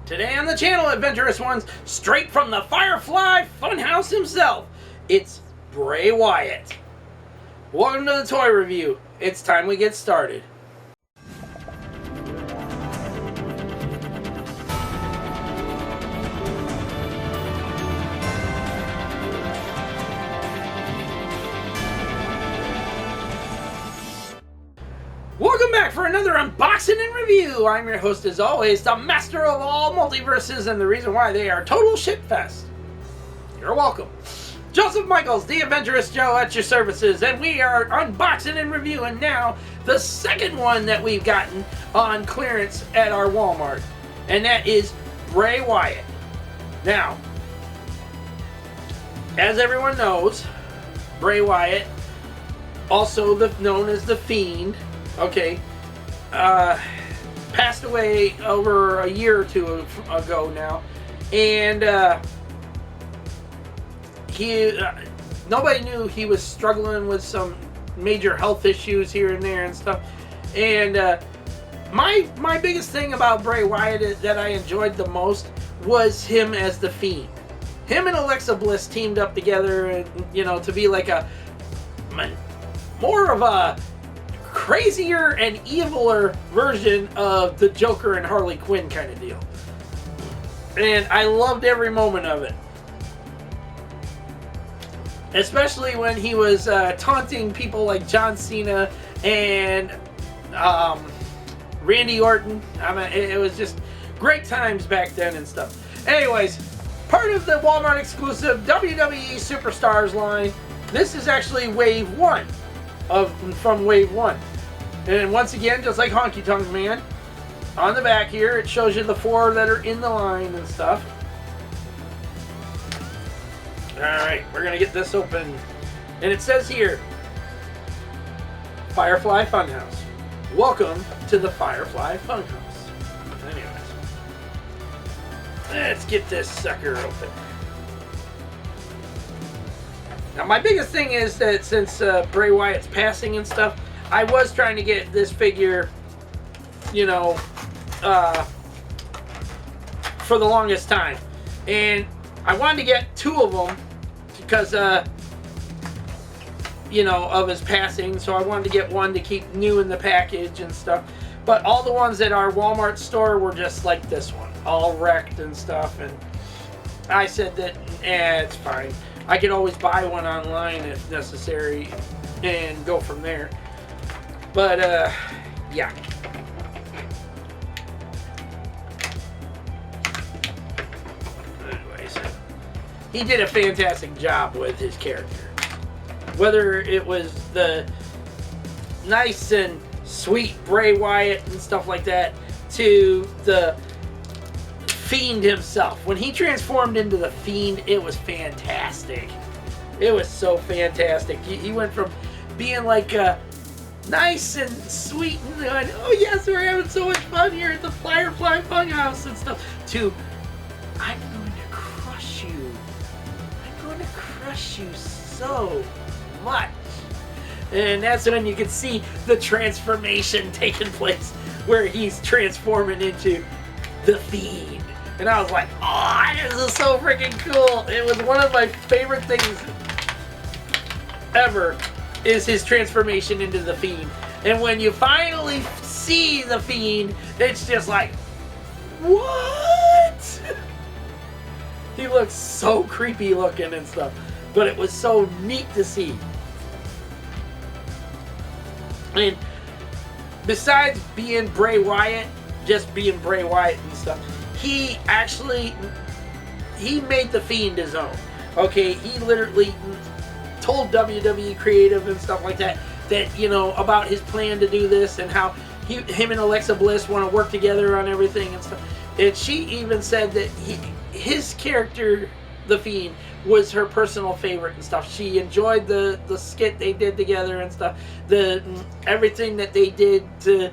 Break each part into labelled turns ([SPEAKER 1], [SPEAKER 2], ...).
[SPEAKER 1] Today on the channel, Adventurous Ones, straight from the Firefly Funhouse himself, it's Bray Wyatt. Welcome to the toy review. It's time we get started. Welcome back for another unboxing and review. I'm your host as always, the master of all multiverses and the reason why they are total shitfest. You're welcome. Joseph Michaels, the Adventurous Joe at your services, and we are unboxing and reviewing now the second one that we've gotten on clearance at our Wal Mart, and that is Bray Wyatt. Now, as everyone knows, Bray Wyatt, also known as the Fiend, passed away over a year or two ago now, and nobody knew he was struggling with some major health issues here and there and stuff. And my biggest thing about Bray Wyatt that I enjoyed the most was him as the Fiend. Him and Alexa Bliss teamed up together, and to be like a more of a crazier and eviler version of the Joker and Harley Quinn kind of deal. And I loved every moment of it. Especially when he was taunting people like John Cena and Randy Orton. It was just great times back then and stuff. Anyways, part of the Wal Mart exclusive WWE Superstars line. This is actually Wave 1 from Wave 1. And once again, just like Honky Tonk Man, on the back here, it shows you the 4 that are in the line and stuff. Alright, we're going to get this open. And it says here, Firefly Funhouse. Welcome to the Firefly Funhouse. Anyways, let's get this sucker open. Now, my biggest thing is that since Bray Wyatt's passing and stuff, I was trying to get this figure, for the longest time. And I wanted to get 2 of them because, of his passing. So I wanted to get one to keep new in the package and stuff. But all the ones at our Walmart store were just like this one, all wrecked and stuff. And I said that, it's fine. I could always buy one online if necessary and go from there. But, yeah. Anyways, he did a fantastic job with his character. Whether it was the nice and sweet Bray Wyatt and stuff like that, to the Fiend himself. When he transformed into the Fiend, it was fantastic. It was so fantastic. He went from being like nice and sweet and going, oh yes, we're having so much fun here at the Firefly Funhouse and stuff, to, I'm going to crush you. I'm going to crush you so much. And that's when you can see the transformation taking place, where he's transforming into the Fiend. And I was like, oh, this is so freaking cool. It was one of my favorite things ever, is his transformation into the Fiend. And when you finally see the Fiend, it's just like, what? He looks so creepy looking and stuff, but it was so neat to see. And besides being Bray Wyatt, just being Bray Wyatt and stuff, he made the Fiend his own. He literally told WWE Creative and stuff like that, about his plan to do this, and how him and Alexa Bliss want to work together on everything and stuff. And she even said that his character, the Fiend, was her personal favorite and stuff. She enjoyed the skit they did together and stuff. Everything that they did to,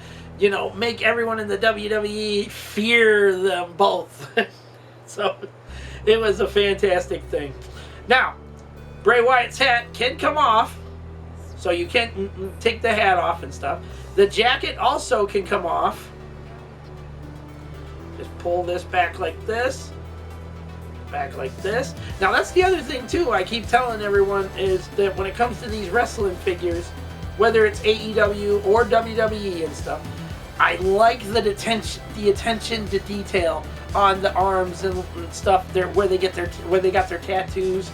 [SPEAKER 1] make everyone in the WWE fear them both. So it was a fantastic thing. Now, Bray Wyatt's hat can come off, so you can take the hat off and stuff. The jacket also can come off. Just pull this back like this. Back like this. Now that's the other thing too, I keep telling everyone, is that when it comes to these wrestling figures, whether it's AEW or WWE and stuff, I like the attention to detail on the arms and stuff there where they got their tattoos.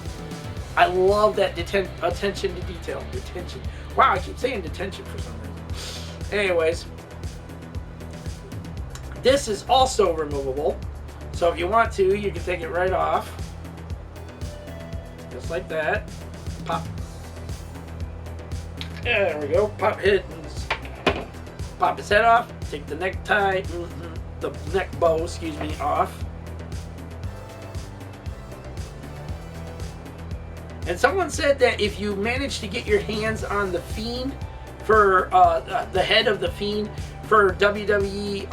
[SPEAKER 1] I love that attention to detail. Detention. Wow, I keep saying detention for some reason. Anyways, this is also removable. So if you want to, you can take it right off. Just like that. Pop. Yeah, there we go. Pop his head off. Take the necktie, the neck bow, off. And someone said that if you manage to get your hands on the Fiend for the head of the Fiend for WWE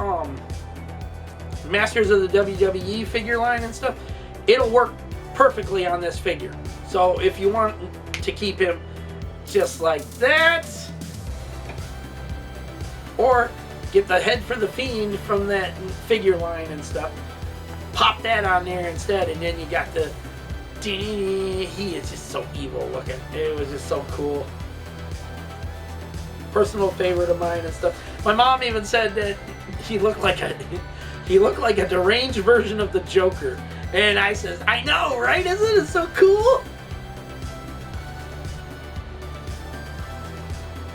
[SPEAKER 1] Masters of the WWE figure line and stuff, it'll work perfectly on this figure. So if you want to keep him just like that, or get the head for the Fiend from that figure line and stuff, pop that on there instead, and then you got the... He is just so evil looking. It was just so cool. Personal favorite of mine and stuff. My mom even said that he looked like a deranged version of the Joker. And I says, I know, right? Isn't it so cool?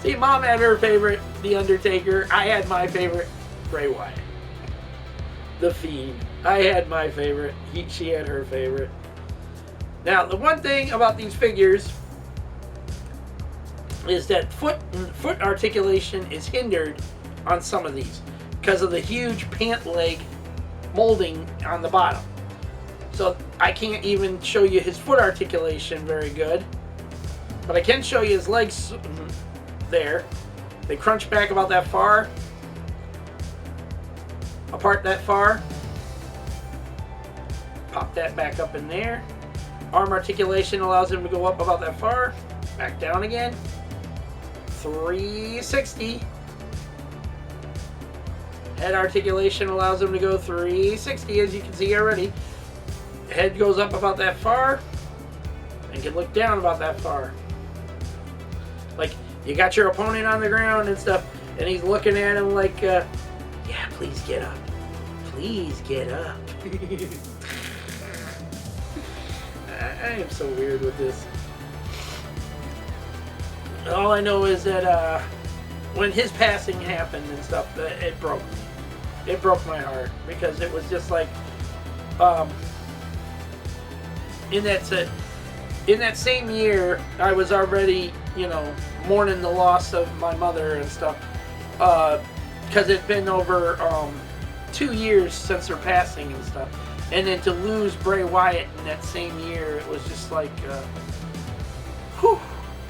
[SPEAKER 1] See, Mom had her favorite, The Undertaker. I had my favorite, Bray Wyatt. The Fiend. I had my favorite. She had her favorite. Now, the one thing about these figures is that foot articulation is hindered on some of these because of the huge pant leg molding on the bottom. So I can't even show you his foot articulation very good, but I can show you his legs there. They crunch back about that far, apart that far. Pop that back up in there. Arm articulation allows him to go up about that far, back down again. 360. Head articulation allows him to go 360, as you can see already. Head goes up about that far, and can look down about that far. Like, you got your opponent on the ground and stuff, and he's looking at him like, yeah, please get up. Please get up. I am so weird with this. All I know is that when his passing happened and stuff, it broke me. It broke my heart because it was just like, in that same year, I was already, mourning the loss of my mother and stuff, because it'd been over 2 years since her passing and stuff. And then to lose Bray Wyatt in that same year, it was just like,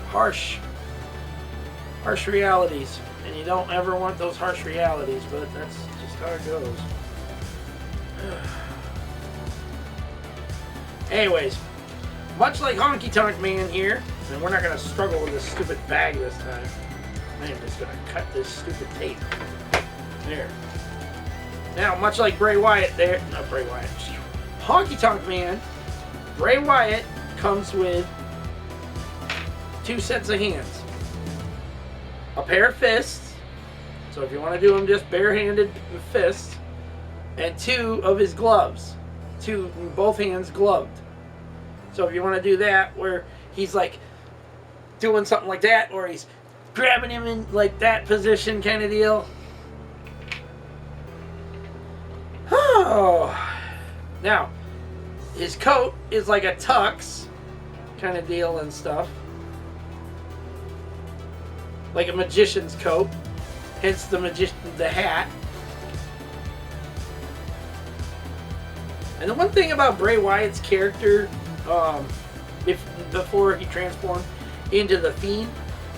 [SPEAKER 1] harsh realities. And you don't ever want those harsh realities, but that's just how it goes. Anyways, much like Honky Tonk Man here, and we're not going to struggle with this stupid bag this time. I am just going to cut this stupid tape. There. Now, much like Bray Wyatt there, not Bray Wyatt, Honky Tonk Man, Bray Wyatt comes with 2 sets of hands. A pair of fists, so if you want to do them just barehanded fists, and 2 of his gloves. Both hands gloved. So if you want to do that, where he's like doing something like that, or he's grabbing him in like that position kind of deal. Oh, now his coat is like a tux kind of deal and stuff, like a magician's coat, hence the hat. And the one thing about Bray Wyatt's character, before he transformed into the Fiend,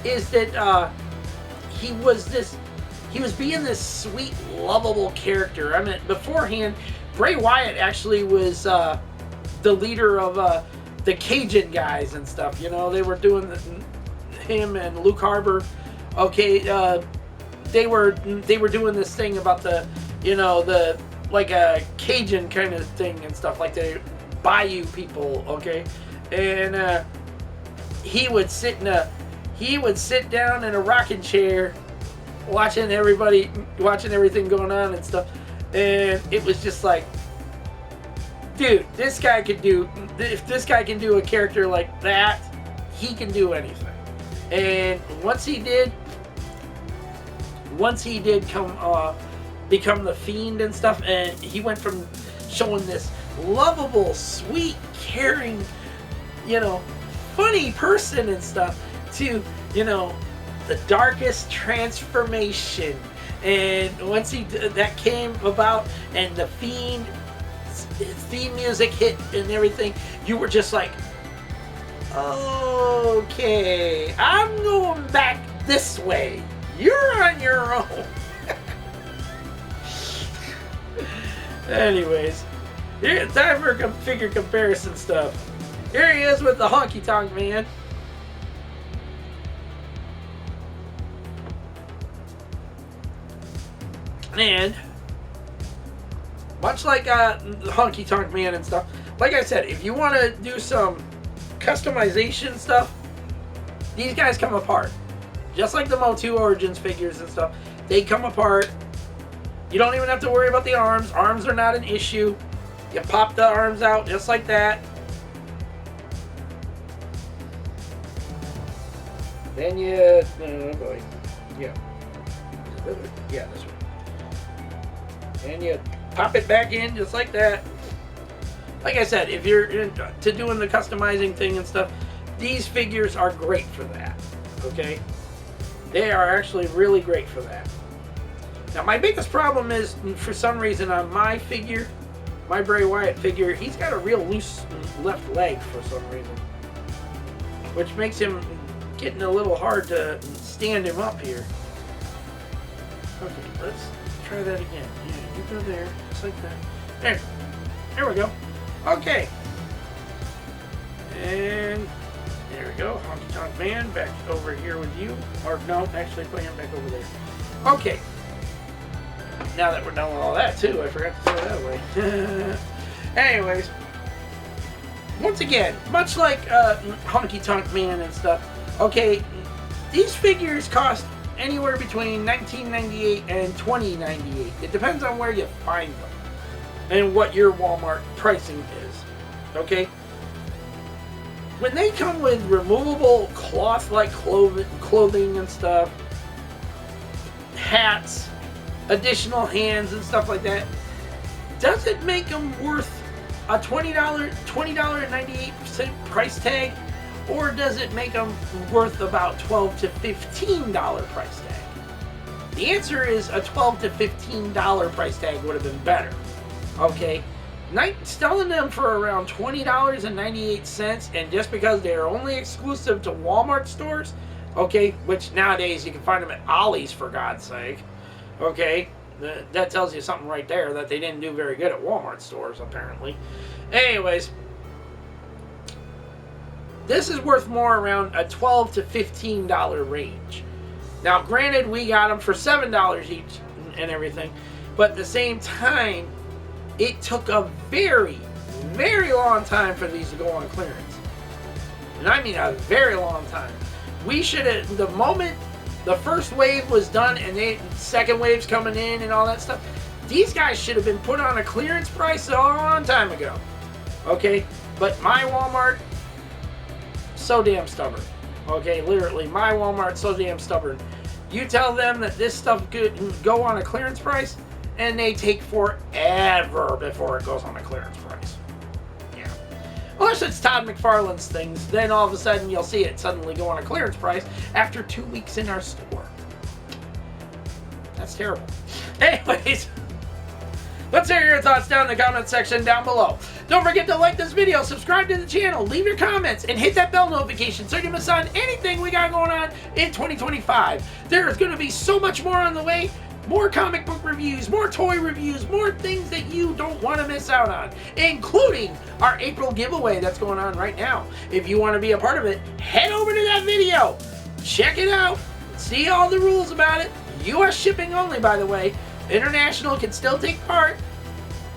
[SPEAKER 1] is that he was being this sweet, lovable character. I mean, beforehand, Bray Wyatt actually was the leader of the Cajun guys and stuff. They were doing him and Luke Harper. Okay, they were doing this thing about the like a Cajun kind of thing and stuff, like the Bayou people, okay? And he would sit down in a rocking chair, watching everything going on and stuff, and it was just like, dude, if this guy can do a character like that, he can do anything. And once he did become the Fiend and stuff, and he went from showing this lovable, sweet, caring, funny person and stuff to, the darkest transformation. And once that came about, and the Fiend theme music hit and everything, you were just like, okay, I'm going back this way. You're on your own. Anyways, it's time for figure comparison stuff. Here he is with the Honky Tonk Man. And much like the Honky Tonk Man and stuff, like I said, if you want to do some customization stuff, these guys come apart. Just like the Motu Origins figures and stuff, they come apart. You don't even have to worry about the arms. Arms are not an issue. You pop the arms out just like that. Then you, oh boy, yeah, this one. And you pop it back in just like that. Like I said, if you're into doing the customizing thing and stuff, these figures are great for that. Okay, they are actually really great for that. Now, my biggest problem is, for some reason, on my figure, my Bray Wyatt figure, he's got a real loose left leg for some reason, which makes him getting a little hard to stand him up here. Okay, let's try that again. Yeah, you go there, just like that. There we go. Okay. And there we go. Honky Tonk Man back over here with you. Or no, actually put him back over there. Okay. Now that we're done with all that too, I forgot to throw that away. Anyways, once again, much like Honky Tonk Man and stuff, okay, these figures cost anywhere between $19.98 and $20.98. It depends on where you find them and what your Wal Mart pricing is. Okay? When they come with removable cloth-like clothing and stuff, hats, additional hands and stuff like that, does it make them worth a $20.98 price tag, or does it make them worth about $12 to $15 price tag? The answer is a $12 to $15 price tag would have been better. Okay, selling them for around $20.98, and just because they're only exclusive to Walmart stores, okay, which nowadays you can find them at Ollie's, for God's sake. Okay, that tells you something right there, that they didn't do very good at Walmart stores, apparently. Anyways, this is worth more around a $12 to $15 range. Now, granted, we got them for $7 each and everything, but at the same time, it took a very, very long time for these to go on clearance. And I mean a very long time. We should have, the moment the first wave was done and the second wave's coming in and all that stuff, these guys should have been put on a clearance price a long time ago. Okay? But my Walmart, so damn stubborn. Okay? Literally, my Walmart, so damn stubborn. You tell them that this stuff could go on a clearance price, and they take forever before it goes on a clearance price. Yeah. Unless it's Todd McFarlane's things, then all of a sudden you'll see it suddenly go on a clearance price after 2 weeks in our store. That's terrible. Anyways, let's hear your thoughts down in the comment section down below. Don't forget to like this video, subscribe to the channel, leave your comments, and hit that bell notification so you don't miss on anything we got going on in 2025. There is going to be so much more on the way. More comic book reviews, more toy reviews, more things that you don't want to miss out on, including our April giveaway that's going on right now. If you want to be a part of it, head over to that video, check it out, see all the rules about it. US shipping only, by the way. International can still take part.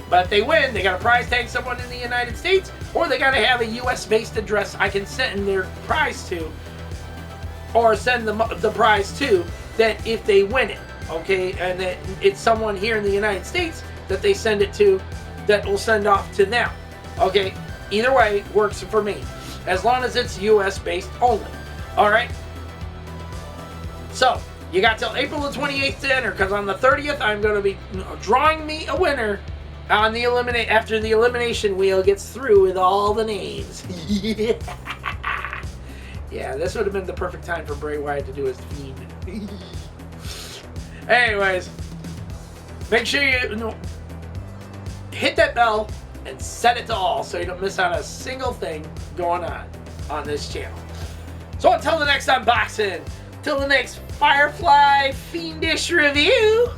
[SPEAKER 1] But if they win, they got to prize tag someone in the United States, or they got to have a U.S.-based address I can send their prize to, or send the prize to, that if they win it, okay, and that it's someone here in the United States that they send it to, that will send off to them, okay? Either way works for me, as long as it's U.S.-based only, all right? So, you got till April the 28th to enter, because on the 30th, I'm going to be drawing me a winner on the after the elimination wheel gets through with all the names. Yeah, this would have been the perfect time for Bray Wyatt to do his fiend. Anyways, make sure you hit that bell and set it to all so you don't miss out on a single thing going on this channel. So until the next unboxing, till the next Firefly Fiendish review,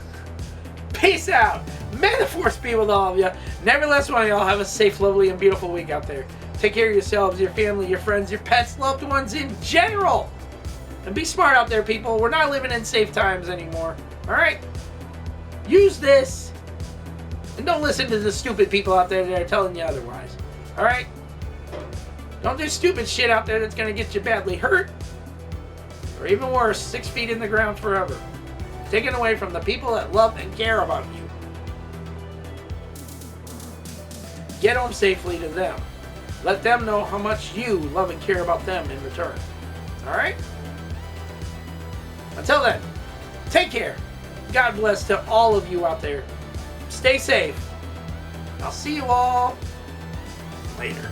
[SPEAKER 1] peace out. May the force be with all of you. Nevertheless, one of y'all have a safe, lovely, and beautiful week out there. Take care of yourselves, your family, your friends, your pets, loved ones in general. And be smart out there, people. We're not living in safe times anymore. Alright? Use this. And don't listen to the stupid people out there that are telling you otherwise. Alright? Don't do stupid shit out there that's going to get you badly hurt. Or even worse, 6 feet in the ground forever. Taken away from the people that love and care about you. Get home safely to them. Let them know how much you love and care about them in return. Alright? Until then, take care. God bless to all of you out there. Stay safe. I'll see you all later.